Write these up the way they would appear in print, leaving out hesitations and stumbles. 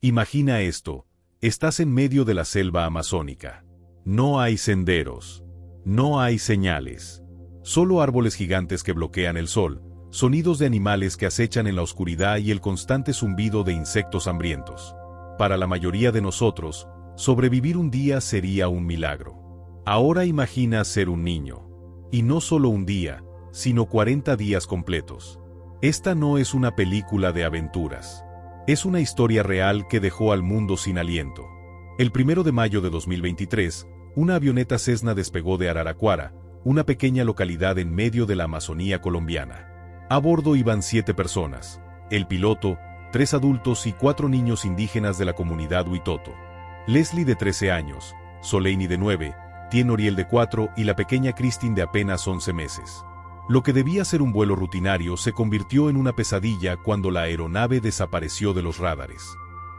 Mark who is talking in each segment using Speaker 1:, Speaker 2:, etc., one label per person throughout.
Speaker 1: Imagina esto, estás en medio de la selva amazónica. No hay senderos. No hay señales. Solo árboles gigantes que bloquean el sol, sonidos de animales que acechan en la oscuridad y el constante zumbido de insectos hambrientos. Para la mayoría de nosotros, sobrevivir un día sería un milagro. Ahora imagina ser un niño. Y no solo un día, sino 40 días completos. Esta no es una película de aventuras. Es una historia real que dejó al mundo sin aliento. El 1 de mayo de 2023, una avioneta Cessna despegó de Araraquara, una pequeña localidad en medio de la Amazonía colombiana. A bordo iban 7 personas, el piloto, 3 adultos y 4 niños indígenas de la comunidad Huitoto. Leslie de 13 años, Soleini de 9, Tien Oriel de 4 y la pequeña Christine de apenas 11 meses. Lo que debía ser un vuelo rutinario se convirtió en una pesadilla cuando la aeronave desapareció de los radares.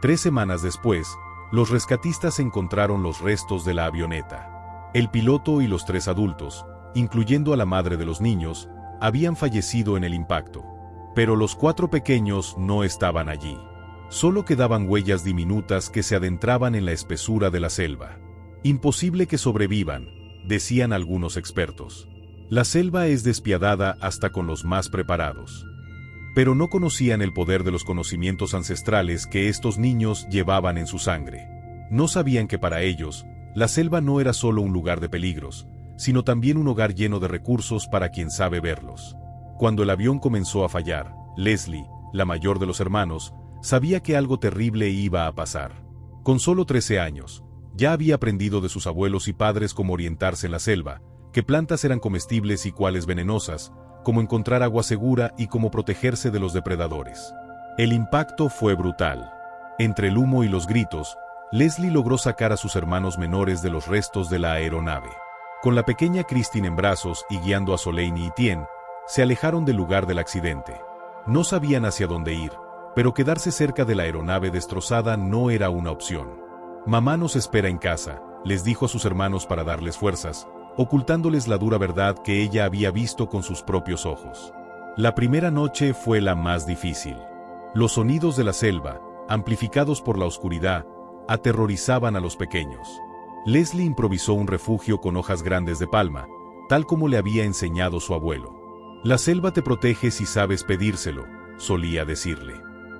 Speaker 1: 3 semanas después, los rescatistas encontraron los restos de la avioneta. El piloto y los 3 adultos, incluyendo a la madre de los niños, habían fallecido en el impacto. Pero los 4 pequeños no estaban allí. Solo quedaban huellas diminutas que se adentraban en la espesura de la selva. Imposible que sobrevivan, decían algunos expertos. La selva es despiadada hasta con los más preparados. Pero no conocían el poder de los conocimientos ancestrales que estos niños llevaban en su sangre. No sabían que para ellos, la selva no era solo un lugar de peligros, sino también un hogar lleno de recursos para quien sabe verlos. Cuando el avión comenzó a fallar, Leslie, la mayor de los hermanos, sabía que algo terrible iba a pasar. Con solo 13 años, ya había aprendido de sus abuelos y padres cómo orientarse en la selva, qué plantas eran comestibles y cuáles venenosas, cómo encontrar agua segura y cómo protegerse de los depredadores. El impacto fue brutal. Entre el humo y los gritos, Leslie logró sacar a sus hermanos menores de los restos de la aeronave. Con la pequeña Christine en brazos y guiando a Soleini y Tien, se alejaron del lugar del accidente. No sabían hacia dónde ir, pero quedarse cerca de la aeronave destrozada no era una opción. «Mamá nos espera en casa», les dijo a sus hermanos para darles fuerzas, ocultándoles la dura verdad que ella había visto con sus propios ojos. La primera noche fue la más difícil. Los sonidos de la selva, amplificados por la oscuridad, aterrorizaban a los pequeños. Leslie improvisó un refugio con hojas grandes de palma, tal como le había enseñado su abuelo. «La selva te protege si sabes pedírselo», solía decirle.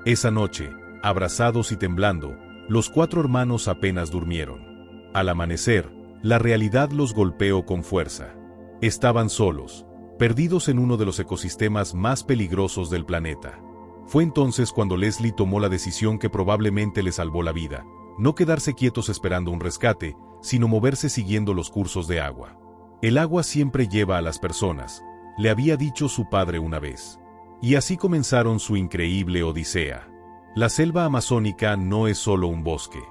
Speaker 1: Esa noche, abrazados y temblando, los 4 hermanos apenas durmieron. Al amanecer, la realidad los golpeó con fuerza. Estaban solos, perdidos en uno de los ecosistemas más peligrosos del planeta. Fue entonces cuando Leslie tomó la decisión que probablemente le salvó la vida: no quedarse quietos esperando un rescate, sino moverse siguiendo los cursos de agua. «El agua siempre lleva a las personas», le había dicho su padre una vez. Y así comenzaron su increíble odisea. La selva amazónica no es solo un bosque.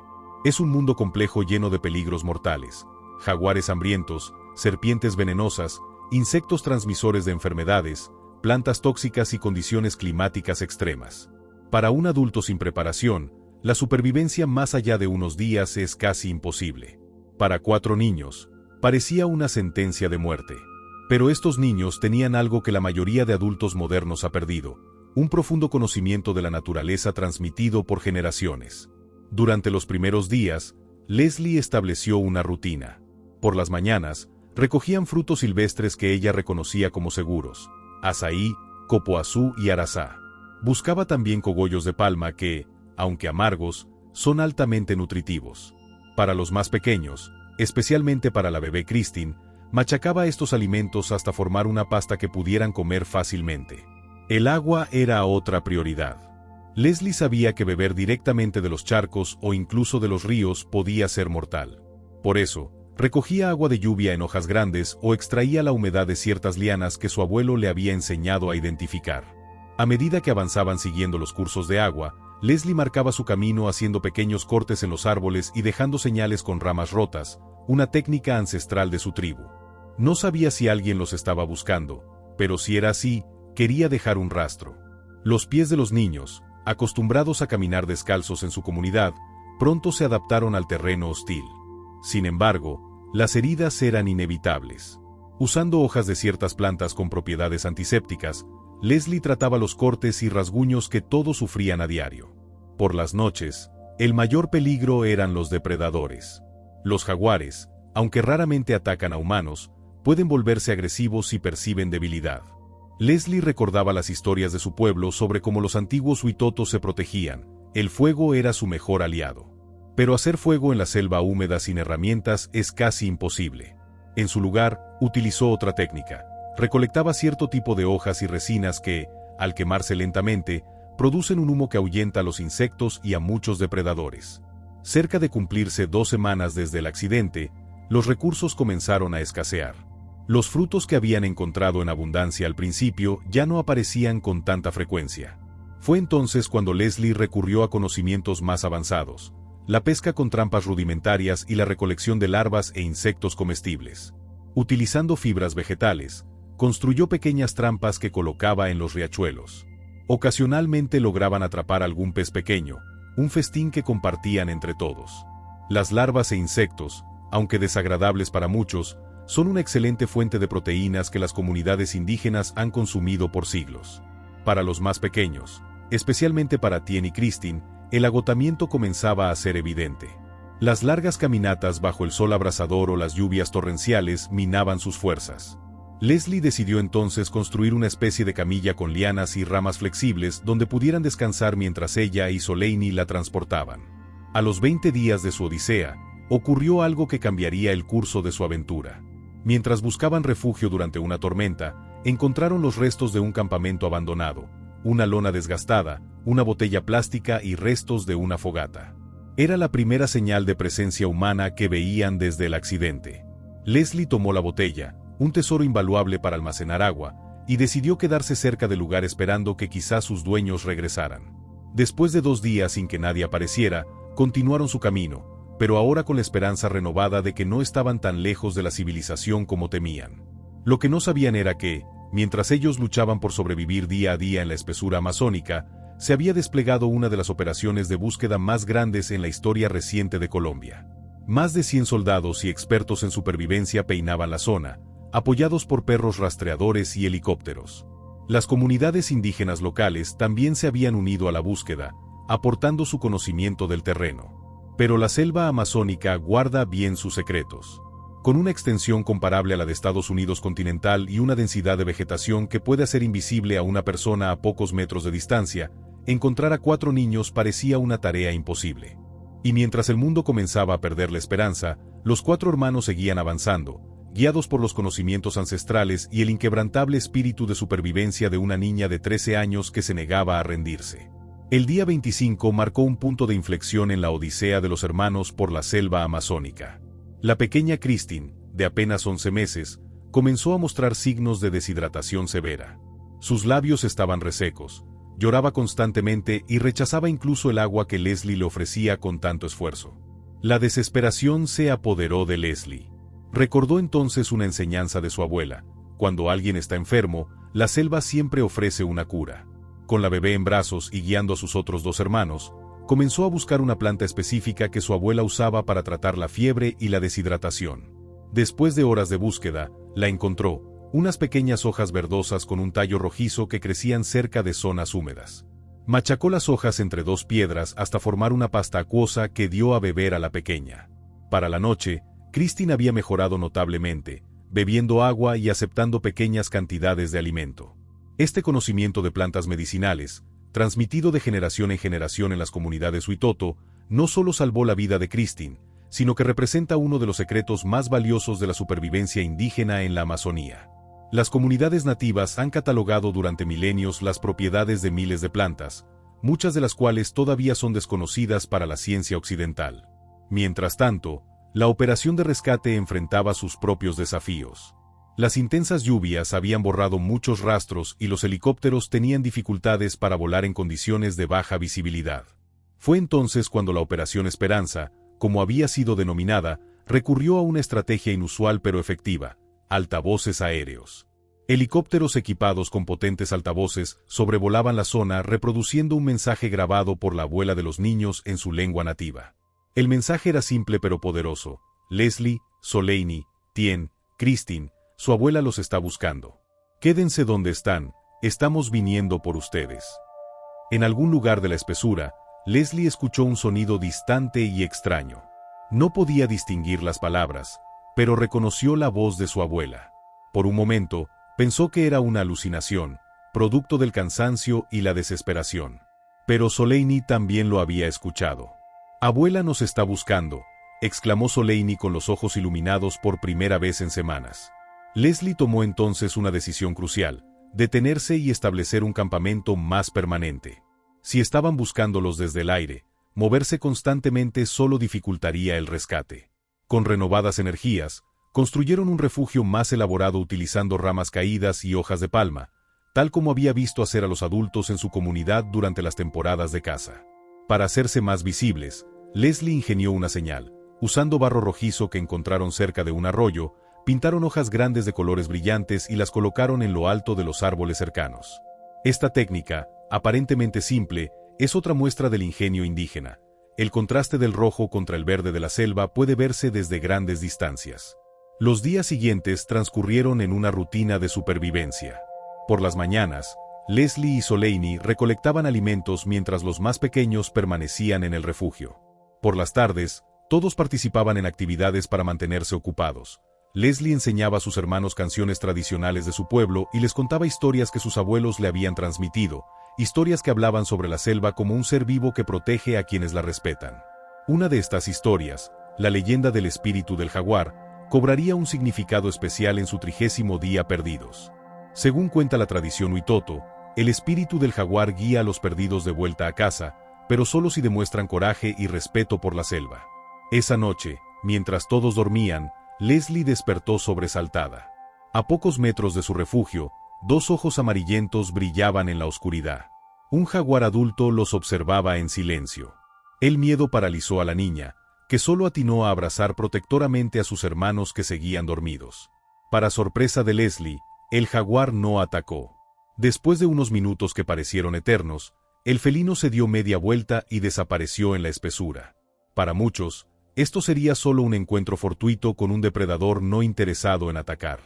Speaker 1: Es un mundo complejo lleno de peligros mortales: jaguares hambrientos, serpientes venenosas, insectos transmisores de enfermedades, plantas tóxicas y condiciones climáticas extremas. Para un adulto sin preparación, la supervivencia más allá de unos días es casi imposible. Para 4 niños, parecía una sentencia de muerte. Pero estos niños tenían algo que la mayoría de adultos modernos ha perdido: un profundo conocimiento de la naturaleza transmitido por generaciones. Durante los primeros días, Leslie estableció una rutina. Por las mañanas, recogían frutos silvestres que ella reconocía como seguros: azaí, copoazú y arazá. Buscaba también cogollos de palma que, aunque amargos, son altamente nutritivos. Para los más pequeños, especialmente para la bebé Christine, machacaba estos alimentos hasta formar una pasta que pudieran comer fácilmente. El agua era otra prioridad. Leslie sabía que beber directamente de los charcos o incluso de los ríos podía ser mortal. Por eso, recogía agua de lluvia en hojas grandes o extraía la humedad de ciertas lianas que su abuelo le había enseñado a identificar. A medida que avanzaban siguiendo los cursos de agua, Leslie marcaba su camino haciendo pequeños cortes en los árboles y dejando señales con ramas rotas, una técnica ancestral de su tribu. No sabía si alguien los estaba buscando, pero si era así, quería dejar un rastro. Los pies de los niños, acostumbrados a caminar descalzos en su comunidad, pronto se adaptaron al terreno hostil. Sin embargo, las heridas eran inevitables. Usando hojas de ciertas plantas con propiedades antisépticas, Leslie trataba los cortes y rasguños que todos sufrían a diario. Por las noches, El mayor peligro eran los depredadores. Los jaguares, aunque raramente atacan a humanos, pueden volverse agresivos si perciben debilidad. Leslie recordaba las historias de su pueblo sobre cómo los antiguos huitotos se protegían. El fuego era su mejor aliado. Pero hacer fuego en la selva húmeda sin herramientas es casi imposible. En su lugar, utilizó otra técnica. Recolectaba cierto tipo de hojas y resinas que, al quemarse lentamente, producen un humo que ahuyenta a los insectos y a muchos depredadores. Cerca de cumplirse 2 semanas desde el accidente, los recursos comenzaron a escasear. Los frutos que habían encontrado en abundancia al principio ya no aparecían con tanta frecuencia. Fue entonces cuando Leslie recurrió a conocimientos más avanzados, la pesca con trampas rudimentarias y la recolección de larvas e insectos comestibles. Utilizando fibras vegetales, construyó pequeñas trampas que colocaba en los riachuelos. Ocasionalmente lograban atrapar algún pez pequeño, un festín que compartían entre todos. Las larvas e insectos, aunque desagradables para muchos, son una excelente fuente de proteínas que las comunidades indígenas han consumido por siglos. Para los más pequeños, especialmente para Tien y Christine, el agotamiento comenzaba a ser evidente. Las largas caminatas bajo el sol abrasador o las lluvias torrenciales minaban sus fuerzas. Leslie decidió entonces construir una especie de camilla con lianas y ramas flexibles donde pudieran descansar mientras ella y Soleini la transportaban. A los 20 días de su odisea, ocurrió algo que cambiaría el curso de su aventura. Mientras buscaban refugio durante una tormenta, encontraron los restos de un campamento abandonado, una lona desgastada, una botella plástica y restos de una fogata. Era la primera señal de presencia humana que veían desde el accidente. Leslie tomó la botella, un tesoro invaluable para almacenar agua, y decidió quedarse cerca del lugar esperando que quizás sus dueños regresaran. Después de 2 días sin que nadie apareciera, continuaron su camino, pero ahora con la esperanza renovada de que no estaban tan lejos de la civilización como temían. Lo que no sabían era que, mientras ellos luchaban por sobrevivir día a día en la espesura amazónica, se había desplegado una de las operaciones de búsqueda más grandes en la historia reciente de Colombia. Más de 100 soldados y expertos en supervivencia peinaban la zona, apoyados por perros rastreadores y helicópteros. Las comunidades indígenas locales también se habían unido a la búsqueda, aportando su conocimiento del terreno. Pero la selva amazónica guarda bien sus secretos. Con una extensión comparable a la de Estados Unidos continental y una densidad de vegetación que puede hacer invisible a una persona a pocos metros de distancia, encontrar a 4 niños parecía una tarea imposible. Y mientras el mundo comenzaba a perder la esperanza, los 4 hermanos seguían avanzando, guiados por los conocimientos ancestrales y el inquebrantable espíritu de supervivencia de una niña de 13 años que se negaba a rendirse. El día 25 marcó un punto de inflexión en la odisea de los hermanos por la selva amazónica. La pequeña Christine, de apenas 11 meses, comenzó a mostrar signos de deshidratación severa. Sus labios estaban resecos, lloraba constantemente y rechazaba incluso el agua que Leslie le ofrecía con tanto esfuerzo. La desesperación se apoderó de Leslie. Recordó entonces una enseñanza de su abuela: cuando alguien está enfermo, la selva siempre ofrece una cura. Con la bebé en brazos y guiando a sus otros 2 hermanos, comenzó a buscar una planta específica que su abuela usaba para tratar la fiebre y la deshidratación. Después de horas de búsqueda, la encontró, unas pequeñas hojas verdosas con un tallo rojizo que crecían cerca de zonas húmedas. Machacó las hojas entre 2 piedras hasta formar una pasta acuosa que dio a beber a la pequeña. Para la noche, Christine había mejorado notablemente, bebiendo agua y aceptando pequeñas cantidades de alimento. Este conocimiento de plantas medicinales, transmitido de generación en generación en las comunidades Huitoto, no solo salvó la vida de Christine, sino que representa uno de los secretos más valiosos de la supervivencia indígena en la Amazonía. Las comunidades nativas han catalogado durante milenios las propiedades de miles de plantas, muchas de las cuales todavía son desconocidas para la ciencia occidental. Mientras tanto, la operación de rescate enfrentaba sus propios desafíos. Las intensas lluvias habían borrado muchos rastros y los helicópteros tenían dificultades para volar en condiciones de baja visibilidad. Fue entonces cuando la Operación Esperanza, como había sido denominada, recurrió a una estrategia inusual pero efectiva: altavoces aéreos. Helicópteros equipados con potentes altavoces sobrevolaban la zona reproduciendo un mensaje grabado por la abuela de los niños en su lengua nativa. El mensaje era simple pero poderoso: Leslie, Soleini, Tien, Christine, su abuela los está buscando. Quédense donde están, estamos viniendo por ustedes. En algún lugar de la espesura, Leslie escuchó un sonido distante y extraño. No podía distinguir las palabras, pero reconoció la voz de su abuela. Por un momento, pensó que era una alucinación, producto del cansancio y la desesperación. Pero Soleini también lo había escuchado. «Abuela nos está buscando», exclamó Soleini con los ojos iluminados por primera vez en semanas. Leslie tomó entonces una decisión crucial: detenerse y establecer un campamento más permanente. Si estaban buscándolos desde el aire, moverse constantemente solo dificultaría el rescate. Con renovadas energías, construyeron un refugio más elaborado utilizando ramas caídas y hojas de palma, tal como había visto hacer a los adultos en su comunidad durante las temporadas de caza. Para hacerse más visibles, Leslie ingenió una señal. Usando barro rojizo que encontraron cerca de un arroyo, pintaron hojas grandes de colores brillantes y las colocaron en lo alto de los árboles cercanos. Esta técnica, aparentemente simple, es otra muestra del ingenio indígena. El contraste del rojo contra el verde de la selva puede verse desde grandes distancias. Los días siguientes transcurrieron en una rutina de supervivencia. Por las mañanas, Leslie y Soleini recolectaban alimentos mientras los más pequeños permanecían en el refugio. Por las tardes, todos participaban en actividades para mantenerse ocupados. Leslie enseñaba a sus hermanos canciones tradicionales de su pueblo y les contaba historias que sus abuelos le habían transmitido, historias que hablaban sobre la selva como un ser vivo que protege a quienes la respetan. Una de estas historias, la leyenda del espíritu del jaguar, cobraría un significado especial en su 30º día perdidos. Según cuenta la tradición Huitoto, el espíritu del jaguar guía a los perdidos de vuelta a casa, pero solo si demuestran coraje y respeto por la selva. Esa noche, mientras todos dormían, Leslie despertó sobresaltada. A pocos metros de su refugio, dos ojos amarillentos brillaban en la oscuridad. Un jaguar adulto los observaba en silencio. El miedo paralizó a la niña, que solo atinó a abrazar protectoramente a sus hermanos que seguían dormidos. Para sorpresa de Leslie, el jaguar no atacó. Después de unos minutos que parecieron eternos, el felino se dio media vuelta y desapareció en la espesura. Para muchos, esto sería solo un encuentro fortuito con un depredador no interesado en atacar.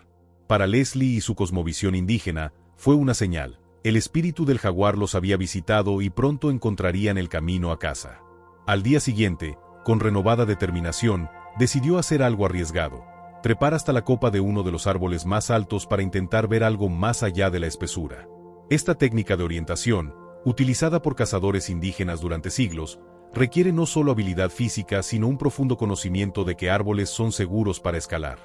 Speaker 1: Para Leslie y su cosmovisión indígena, fue una señal. El espíritu del jaguar los había visitado y pronto encontrarían el camino a casa. Al día siguiente, con renovada determinación, decidió hacer algo arriesgado: trepar hasta la copa de uno de los árboles más altos para intentar ver algo más allá de la espesura. Esta técnica de orientación, utilizada por cazadores indígenas durante siglos, requiere no solo habilidad física sino un profundo conocimiento de qué árboles son seguros para escalar.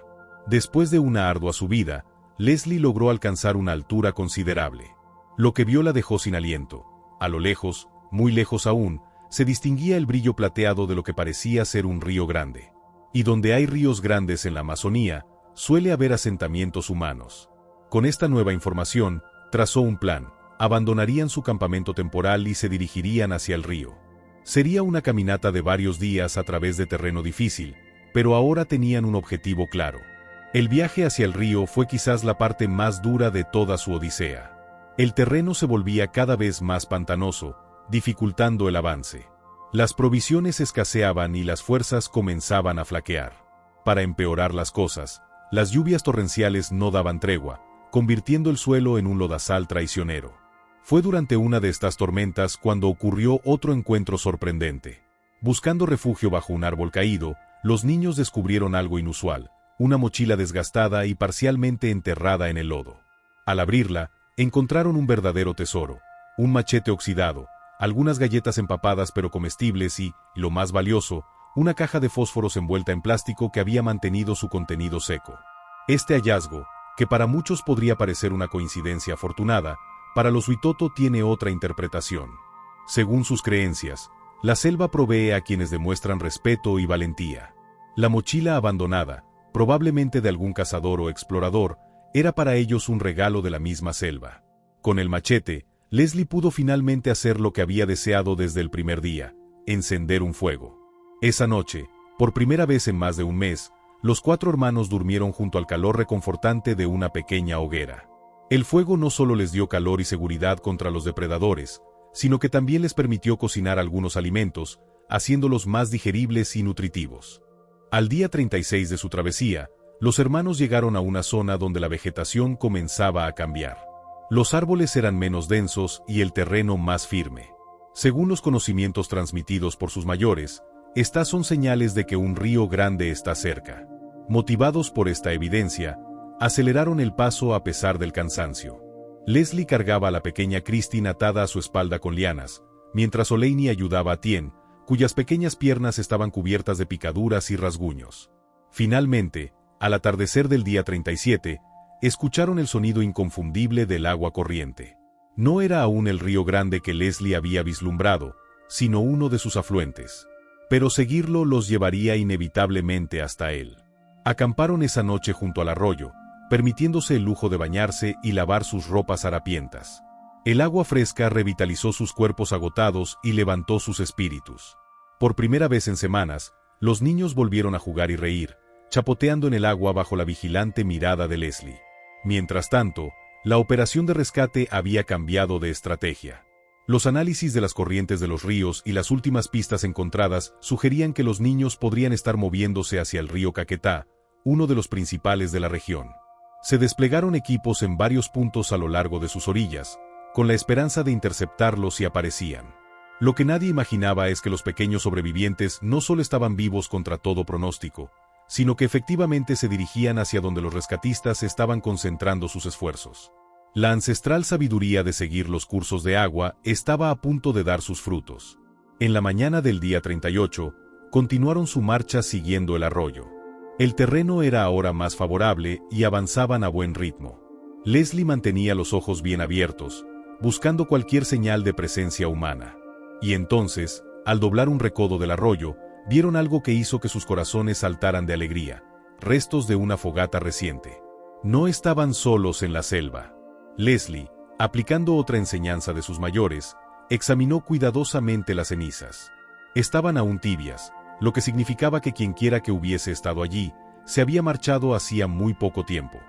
Speaker 1: Después de una ardua subida, Leslie logró alcanzar una altura considerable. Lo que vio la dejó sin aliento. A lo lejos, muy lejos aún, se distinguía el brillo plateado de lo que parecía ser un río grande. Y donde hay ríos grandes en la Amazonía, suele haber asentamientos humanos. Con esta nueva información, trazó un plan. Abandonarían su campamento temporal y se dirigirían hacia el río. Sería una caminata de varios días a través de terreno difícil, pero ahora tenían un objetivo claro. El viaje hacia el río fue quizás la parte más dura de toda su odisea. El terreno se volvía cada vez más pantanoso, dificultando el avance. Las provisiones escaseaban y las fuerzas comenzaban a flaquear. Para empeorar las cosas, las lluvias torrenciales no daban tregua, convirtiendo el suelo en un lodazal traicionero. Fue durante una de estas tormentas cuando ocurrió otro encuentro sorprendente. Buscando refugio bajo un árbol caído, los niños descubrieron algo inusual: una mochila desgastada y parcialmente enterrada en el lodo. Al abrirla, encontraron un verdadero tesoro: un machete oxidado, algunas galletas empapadas pero comestibles y, lo más valioso, una caja de fósforos envuelta en plástico que había mantenido su contenido seco. Este hallazgo, que para muchos podría parecer una coincidencia afortunada, para los Huitoto tiene otra interpretación. Según sus creencias, la selva provee a quienes demuestran respeto y valentía. La mochila abandonada, probablemente de algún cazador o explorador, era para ellos un regalo de la misma selva. Con el machete, Leslie pudo finalmente hacer lo que había deseado desde el primer día: encender un fuego. Esa noche, por primera vez en más de un mes, los 4 hermanos durmieron junto al calor reconfortante de una pequeña hoguera. El fuego no solo les dio calor y seguridad contra los depredadores, sino que también les permitió cocinar algunos alimentos, haciéndolos más digeribles y nutritivos. Al día 36 de su travesía, los hermanos llegaron a una zona donde la vegetación comenzaba a cambiar. Los árboles eran menos densos y el terreno más firme. Según los conocimientos transmitidos por sus mayores, estas son señales de que un río grande está cerca. Motivados por esta evidencia, aceleraron el paso a pesar del cansancio. Leslie cargaba a la pequeña Christine atada a su espalda con lianas, mientras Olaney ayudaba a Tien, cuyas pequeñas piernas estaban cubiertas de picaduras y rasguños. Finalmente, al atardecer del día 37, escucharon el sonido inconfundible del agua corriente. No era aún el río grande que Leslie había vislumbrado, sino uno de sus afluentes. Pero seguirlo los llevaría inevitablemente hasta él. Acamparon esa noche junto al arroyo, permitiéndose el lujo de bañarse y lavar sus ropas harapientas. El agua fresca revitalizó sus cuerpos agotados y levantó sus espíritus. Por primera vez en semanas, los niños volvieron a jugar y reír, chapoteando en el agua bajo la vigilante mirada de Leslie. Mientras tanto, la operación de rescate había cambiado de estrategia. Los análisis de las corrientes de los ríos y las últimas pistas encontradas sugerían que los niños podrían estar moviéndose hacia el río Caquetá, uno de los principales de la región. Se desplegaron equipos en varios puntos a lo largo de sus orillas, con la esperanza de interceptarlos si aparecían. Lo que nadie imaginaba es que los pequeños sobrevivientes no solo estaban vivos contra todo pronóstico, sino que efectivamente se dirigían hacia donde los rescatistas estaban concentrando sus esfuerzos. La ancestral sabiduría de seguir los cursos de agua estaba a punto de dar sus frutos. En la mañana del día 38, continuaron su marcha siguiendo el arroyo. El terreno era ahora más favorable y avanzaban a buen ritmo. Leslie mantenía los ojos bien abiertos, buscando cualquier señal de presencia humana. Y entonces, al doblar un recodo del arroyo, vieron algo que hizo que sus corazones saltaran de alegría: restos de una fogata reciente. No estaban solos en la selva. Leslie, aplicando otra enseñanza de sus mayores, examinó cuidadosamente las cenizas. Estaban aún tibias, lo que significaba que quienquiera que hubiese estado allí, se había marchado hacía muy poco tiempo.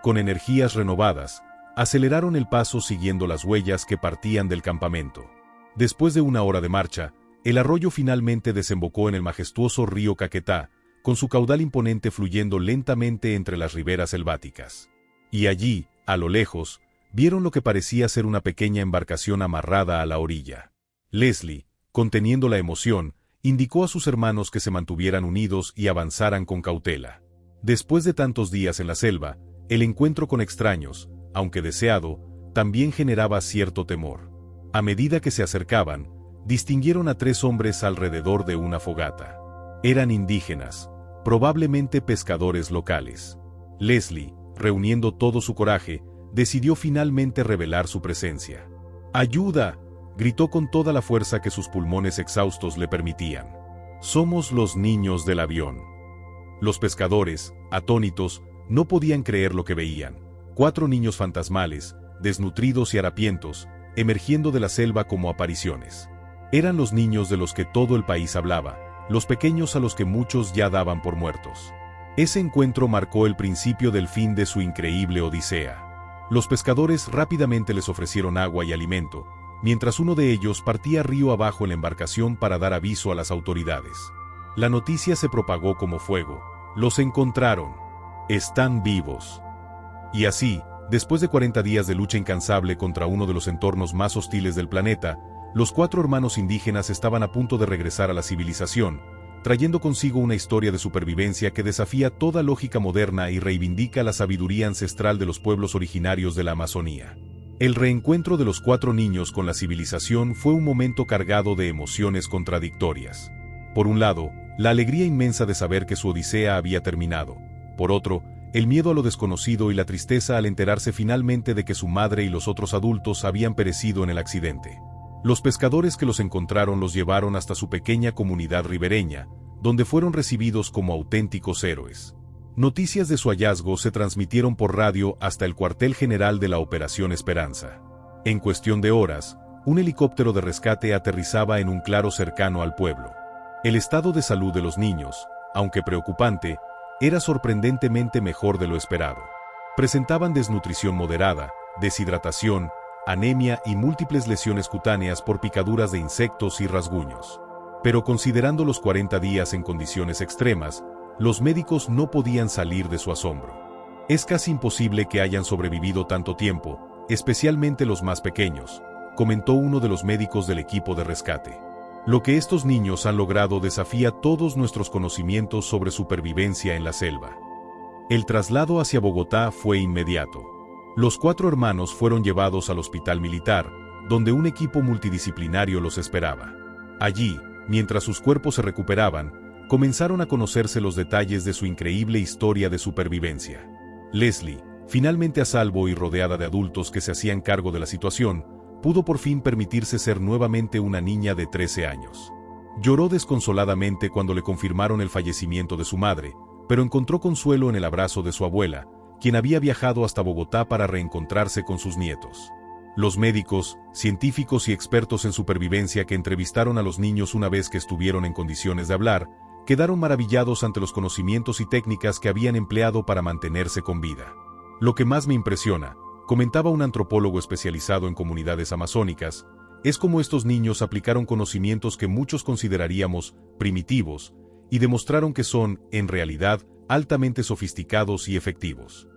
Speaker 1: Con energías renovadas, aceleraron el paso siguiendo las huellas que partían del campamento. Después de una hora de marcha, el arroyo finalmente desembocó en el majestuoso río Caquetá, con su caudal imponente fluyendo lentamente entre las riberas selváticas. Y allí, a lo lejos, vieron lo que parecía ser una pequeña embarcación amarrada a la orilla. Leslie, conteniendo la emoción, indicó a sus hermanos que se mantuvieran unidos y avanzaran con cautela. Después de tantos días en la selva, el encuentro con extraños, aunque deseado, también generaba cierto temor. A medida que se acercaban, distinguieron a 3 hombres alrededor de una fogata. Eran indígenas, probablemente pescadores locales. Leslie, reuniendo todo su coraje, decidió finalmente revelar su presencia. ¡Ayuda!, gritó con toda la fuerza que sus pulmones exhaustos le permitían. «Somos los niños del avión». Los pescadores, atónitos, no podían creer lo que veían. 4 niños fantasmales, desnutridos y harapientos, emergiendo de la selva como apariciones. Eran los niños de los que todo el país hablaba, los pequeños a los que muchos ya daban por muertos. Ese encuentro marcó el principio del fin de su increíble odisea. Los pescadores rápidamente les ofrecieron agua y alimento, mientras uno de ellos partía río abajo en la embarcación para dar aviso a las autoridades. La noticia se propagó como fuego. Los encontraron. Están vivos. Y así, después de 40 días de lucha incansable contra uno de los entornos más hostiles del planeta, los 4 hermanos indígenas estaban a punto de regresar a la civilización, trayendo consigo una historia de supervivencia que desafía toda lógica moderna y reivindica la sabiduría ancestral de los pueblos originarios de la Amazonía. El reencuentro de los 4 niños con la civilización fue un momento cargado de emociones contradictorias. Por un lado, la alegría inmensa de saber que su odisea había terminado. Por otro, el miedo a lo desconocido y la tristeza al enterarse finalmente de que su madre y los otros adultos habían perecido en el accidente. Los pescadores que los encontraron los llevaron hasta su pequeña comunidad ribereña, donde fueron recibidos como auténticos héroes. Noticias de su hallazgo se transmitieron por radio hasta el cuartel general de la Operación Esperanza. En cuestión de horas, un helicóptero de rescate aterrizaba en un claro cercano al pueblo. El estado de salud de los niños, aunque preocupante, era sorprendentemente mejor de lo esperado. Presentaban desnutrición moderada, deshidratación, anemia y múltiples lesiones cutáneas por picaduras de insectos y rasguños. Pero considerando los 40 días en condiciones extremas, los médicos no podían salir de su asombro. Es casi imposible que hayan sobrevivido tanto tiempo, especialmente los más pequeños, comentó uno de los médicos del equipo de rescate. Lo que estos niños han logrado desafía todos nuestros conocimientos sobre supervivencia en la selva. El traslado hacia Bogotá fue inmediato. Los 4 hermanos fueron llevados al hospital militar, donde un equipo multidisciplinario los esperaba. Allí, mientras sus cuerpos se recuperaban, comenzaron a conocerse los detalles de su increíble historia de supervivencia. Leslie, finalmente a salvo y rodeada de adultos que se hacían cargo de la situación, pudo por fin permitirse ser nuevamente una niña de 13 años. Lloró desconsoladamente cuando le confirmaron el fallecimiento de su madre, pero encontró consuelo en el abrazo de su abuela, quien había viajado hasta Bogotá para reencontrarse con sus nietos. Los médicos, científicos y expertos en supervivencia que entrevistaron a los niños una vez que estuvieron en condiciones de hablar, quedaron maravillados ante los conocimientos y técnicas que habían empleado para mantenerse con vida. Lo que más me impresiona, comentaba un antropólogo especializado en comunidades amazónicas, es cómo estos niños aplicaron conocimientos que muchos consideraríamos primitivos y demostraron que son, en realidad, altamente sofisticados y efectivos.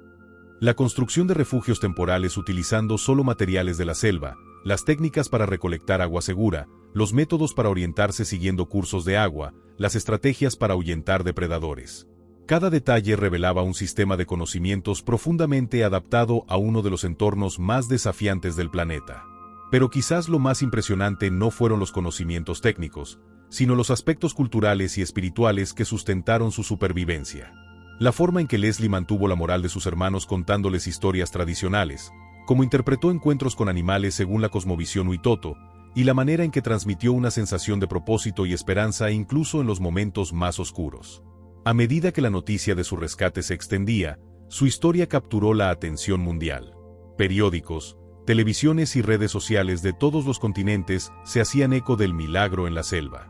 Speaker 1: La construcción de refugios temporales utilizando solo materiales de la selva, las técnicas para recolectar agua segura, los métodos para orientarse siguiendo cursos de agua, las estrategias para ahuyentar depredadores. Cada detalle revelaba un sistema de conocimientos profundamente adaptado a uno de los entornos más desafiantes del planeta. Pero quizás lo más impresionante no fueron los conocimientos técnicos, sino los aspectos culturales y espirituales que sustentaron su supervivencia. La forma en que Leslie mantuvo la moral de sus hermanos contándoles historias tradicionales, cómo interpretó encuentros con animales según la cosmovisión Huitoto, y la manera en que transmitió una sensación de propósito y esperanza incluso en los momentos más oscuros. A medida que la noticia de su rescate se extendía, su historia capturó la atención mundial. Periódicos, televisiones y redes sociales de todos los continentes se hacían eco del milagro en la selva.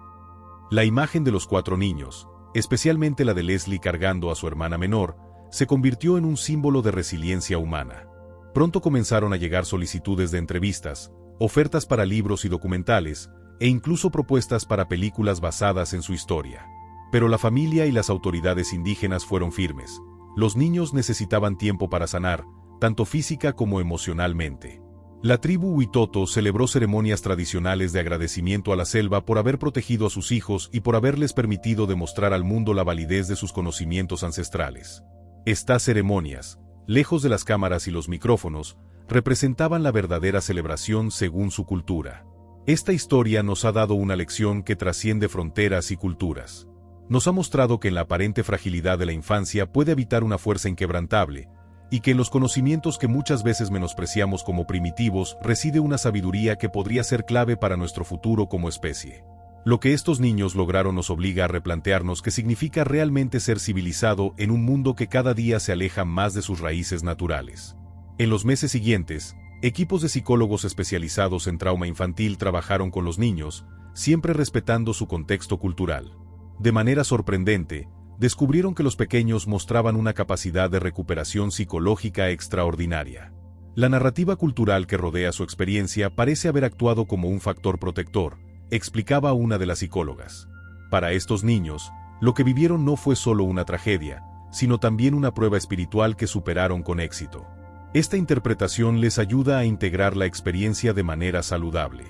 Speaker 1: La imagen de los 4 niños, especialmente la de Leslie cargando a su hermana menor, se convirtió en un símbolo de resiliencia humana. Pronto comenzaron a llegar solicitudes de entrevistas, ofertas para libros y documentales, e incluso propuestas para películas basadas en su historia. Pero la familia y las autoridades indígenas fueron firmes. Los niños necesitaban tiempo para sanar, tanto física como emocionalmente. La tribu Huitoto celebró ceremonias tradicionales de agradecimiento a la selva por haber protegido a sus hijos y por haberles permitido demostrar al mundo la validez de sus conocimientos ancestrales. Estas ceremonias, lejos de las cámaras y los micrófonos, representaban la verdadera celebración según su cultura. Esta historia nos ha dado una lección que trasciende fronteras y culturas. Nos ha mostrado que en la aparente fragilidad de la infancia puede habitar una fuerza inquebrantable, y que en los conocimientos que muchas veces menospreciamos como primitivos reside una sabiduría que podría ser clave para nuestro futuro como especie. Lo que estos niños lograron nos obliga a replantearnos qué significa realmente ser civilizado en un mundo que cada día se aleja más de sus raíces naturales. En los meses siguientes, equipos de psicólogos especializados en trauma infantil trabajaron con los niños, siempre respetando su contexto cultural. De manera sorprendente, descubrieron que los pequeños mostraban una capacidad de recuperación psicológica extraordinaria. La narrativa cultural que rodea su experiencia parece haber actuado como un factor protector, explicaba una de las psicólogas. Para estos niños, lo que vivieron no fue solo una tragedia, sino también una prueba espiritual que superaron con éxito. Esta interpretación les ayuda a integrar la experiencia de manera saludable.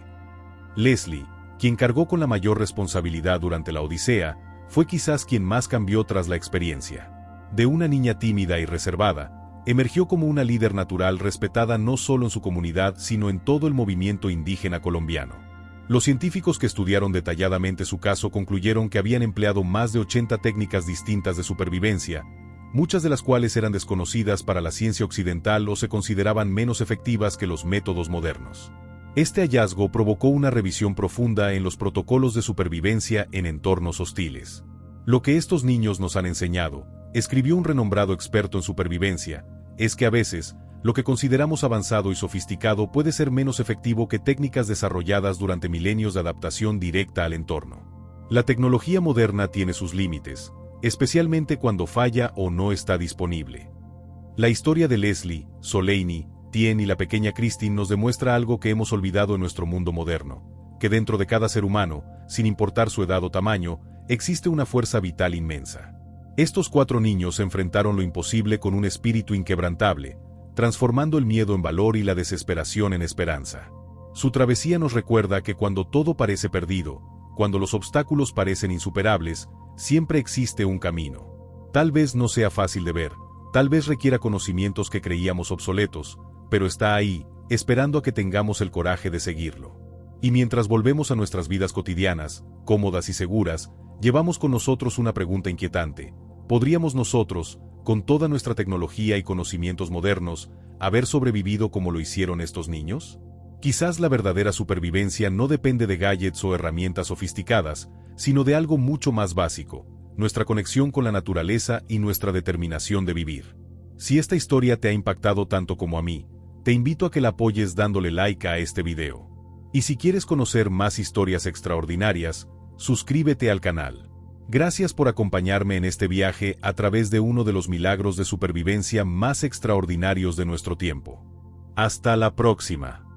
Speaker 1: Leslie, quien cargó con la mayor responsabilidad durante la odisea, fue quizás quien más cambió tras la experiencia. De una niña tímida y reservada, emergió como una líder natural respetada no solo en su comunidad sino en todo el movimiento indígena colombiano. Los científicos que estudiaron detalladamente su caso concluyeron que habían empleado más de 80 técnicas distintas de supervivencia, muchas de las cuales eran desconocidas para la ciencia occidental o se consideraban menos efectivas que los métodos modernos. Este hallazgo provocó una revisión profunda en los protocolos de supervivencia en entornos hostiles. Lo que estos niños nos han enseñado, escribió un renombrado experto en supervivencia, es que a veces, lo que consideramos avanzado y sofisticado puede ser menos efectivo que técnicas desarrolladas durante milenios de adaptación directa al entorno. La tecnología moderna tiene sus límites, especialmente cuando falla o no está disponible. La historia de Leslie, Soleini, Tien y la pequeña Christine nos demuestra algo que hemos olvidado en nuestro mundo moderno, que dentro de cada ser humano, sin importar su edad o tamaño, existe una fuerza vital inmensa. Estos 4 niños enfrentaron lo imposible con un espíritu inquebrantable, transformando el miedo en valor y la desesperación en esperanza. Su travesía nos recuerda que cuando todo parece perdido, cuando los obstáculos parecen insuperables, siempre existe un camino. Tal vez no sea fácil de ver, tal vez requiera conocimientos que creíamos obsoletos, pero está ahí, esperando a que tengamos el coraje de seguirlo. Y mientras volvemos a nuestras vidas cotidianas, cómodas y seguras, llevamos con nosotros una pregunta inquietante. ¿Podríamos nosotros, con toda nuestra tecnología y conocimientos modernos, haber sobrevivido como lo hicieron estos niños? Quizás la verdadera supervivencia no depende de gadgets o herramientas sofisticadas, sino de algo mucho más básico, nuestra conexión con la naturaleza y nuestra determinación de vivir. Si esta historia te ha impactado tanto como a mí, te invito a que la apoyes dándole like a este video. Y si quieres conocer más historias extraordinarias, suscríbete al canal. Gracias por acompañarme en este viaje a través de uno de los milagros de supervivencia más extraordinarios de nuestro tiempo. Hasta la próxima.